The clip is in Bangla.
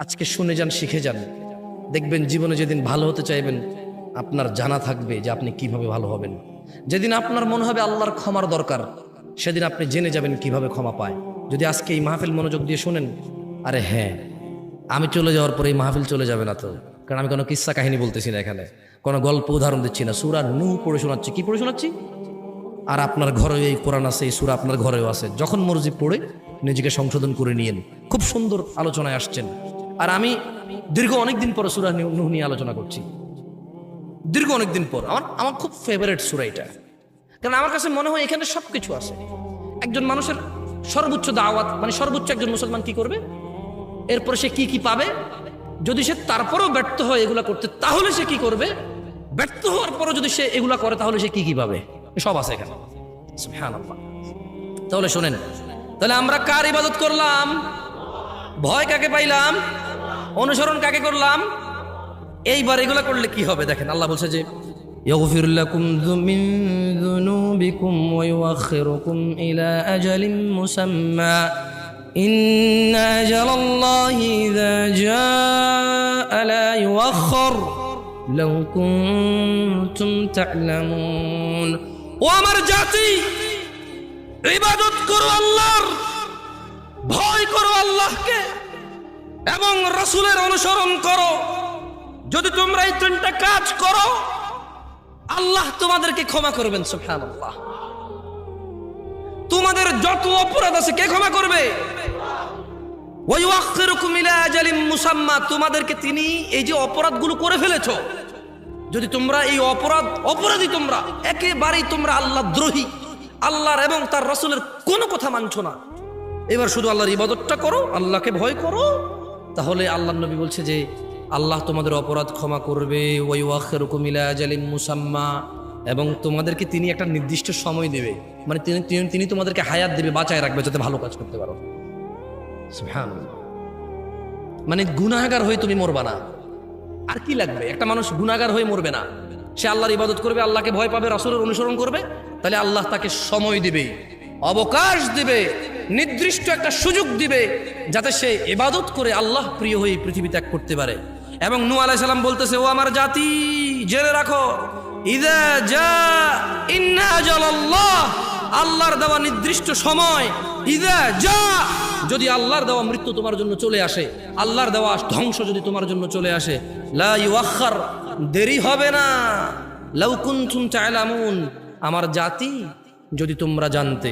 আজকে শুনে যান, শিখে যান, দেখবেন জীবনে যেদিন ভালো হতে চাইবেন আপনার জানা থাকবে যে আপনি কিভাবে ভালো হবেন। যেদিন আপনার মনে হবে আল্লাহর ক্ষমার দরকার, সেদিন আপনি জেনে যাবেন কিভাবে ক্ষমা পায়। যদি আজকে এই মাহফিল মনোযোগ দিয়ে শুনেন, আরে হ্যাঁ, আমি চলে যাওয়ার পরে এই মাহফিল চলে যাবে না তো, কারণ আমি কোনো কিস্সা কাহিনী বলতেছি না, এখানে কোনো গল্প উদাহরণ দিচ্ছি না, সূরা নূহ পড়ে শোনাচ্ছি। কি পড়ে শোনাচ্ছি? আর আপনার ঘরে এই কোরআন আছে, এই সূরা আপনার ঘরেও আছে, যখন মর্জি পড়ে নিজেকে সংশোধন করে নিয়েন। খুব সুন্দর আলোচনায় আসছেন। আর আমি দীর্ঘ অনেকদিন পরে সূরা নূহ নিয়ে আলোচনা করছি, দীর্ঘ অনেকদিন পর। আমার খুব ফেভারিট সূরা এটা, কারণ আমার কাছে মনে হয় এখানে সবকিছু আছে। একজন মানুষের সর্বোচ্চ দাওয়াত, মানে সর্বোচ্চ একজন মুসলমান কি করবে, এরপরে সে কি কি পাবে, যদি সে তারপরেও ব্যর্থ হয় এগুলা করতে, তাহলে সে কি করবে, ব্যর্থ হওয়ার পরও যদি সে এগুলা করে তাহলে সে কি কি পাবে, সব আছে এখানে। সুবহানাল্লাহ। তাহলে শোনেন, তাহলে আমরা কার ইবাদত করলাম? ভয় কাকে পাইলাম? অনুসরণ কাকে করলাম? এইবার এগুলা করলে কি হবে দেখেন, আল্লাহ বলছে যে يغفر لكم من ذنوبكم ويؤخركم إلى أجل مسمى إن أجل الله إذا جاء لا يؤخر لو كنتم تعلمون। ও আমার জাতি, ইবাদত করো আল্লাহর, ভয় করো আল্লাহকে এবং রাসূলের অনুসরণ করো। যদি তোমরা এই তিনটা কাজ করো, আল্লাহ তোমাদেরকে ক্ষমা করবেন। সুবহানাল্লাহ। তোমাদের যত অপরাধ আছে কে ক্ষমা করবে? ওয়া ইউআখিরুকুম ইলা আজালিম মুসাম্মা। তোমাদেরকে তিনি এই যে অপরাধগুলো করে ফেলেছো, যদি তোমরা এই অপরাধী, তোমরা একেবারেই তোমরা আল্লাহ দ্রোহী, আল্লাহর এবং তার রাসূলের কোনো কথা মানছো না, এবার শুধু আল্লাহর ইবাদতটা করো, আল্লাহকে ভয় করো, তাহলে আল্লাহর নবী বলছে যে আল্লাহ তোমাদের অপরাধ ক্ষমা করবে। ওয়া ইউআখিরুকুম ইলা আজালিম মুসাম্মা, এবং তোমাদেরকে তিনি একটা নির্দিষ্ট সময় দেবে, মানে তিনি তোমাদেরকে হায়াত দেবে, বাঁচায় রাখবে যাতে ভালো কাজ করতে পারো। সুবহানাল্লাহ। মানে গুনাহগার হয়ে তুমি মরবা না। আর কি লাগবে? একটা মানুষ গুনাহগার হয়ে মরবে না, সে আল্লাহর ইবাদত করবে, আল্লাহকে ভয় পাবে, রাসূলের অনুসরণ করবে, তাহলে আল্লাহ তাকে সময় দিবে, অবকাশ দিবে, নির্দিষ্ট একটা সুযোগ দিবে যাতে সে ইবাদত করে আল্লাহ প্রিয় হয়ে পৃথিবী ত্যাগ করতে পারে। এবং নূহ আলাইহিস সালাম বলতেছে, ও আমার জাতি, জেনে রাখো, ইযা জা ইন্না আজালাল্লাহ, আল্লাহর দেওয়া নির্দিষ্ট সময়, ইযা জা, যদি আল্লাহর দেওয়া মৃত্যু তোমার জন্য চলে আসে, আল্লাহর দেওয়া ধ্বংস যদি তোমার জন্য চলে আসে, লা ইউআখার, দেরি হবে না। লাউ কুনতুম তা'লামুন, আমার জাতি, যদি তোমরা জানতে,